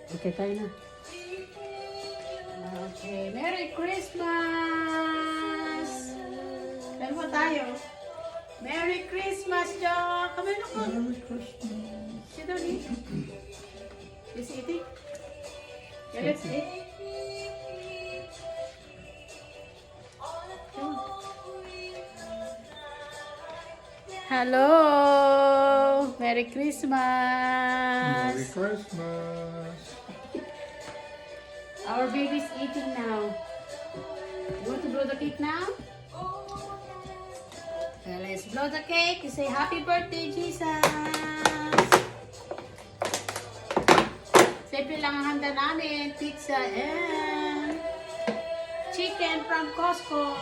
Okay, tayo na. Okay, Merry Christmas! Kaya mo tayo. Merry Christmas, Joe! Kamay na ko. Merry Christmas. Sit down, eat. Is eating? Yeah, let's eat. Hello! Merry Christmas! Merry Christmas. Our baby's eating now. You want to blow the cake now? Okay, let's blow the cake. You say happy birthday, Jesus! Simple lang ang handa namin. Pizza and chicken from Costco.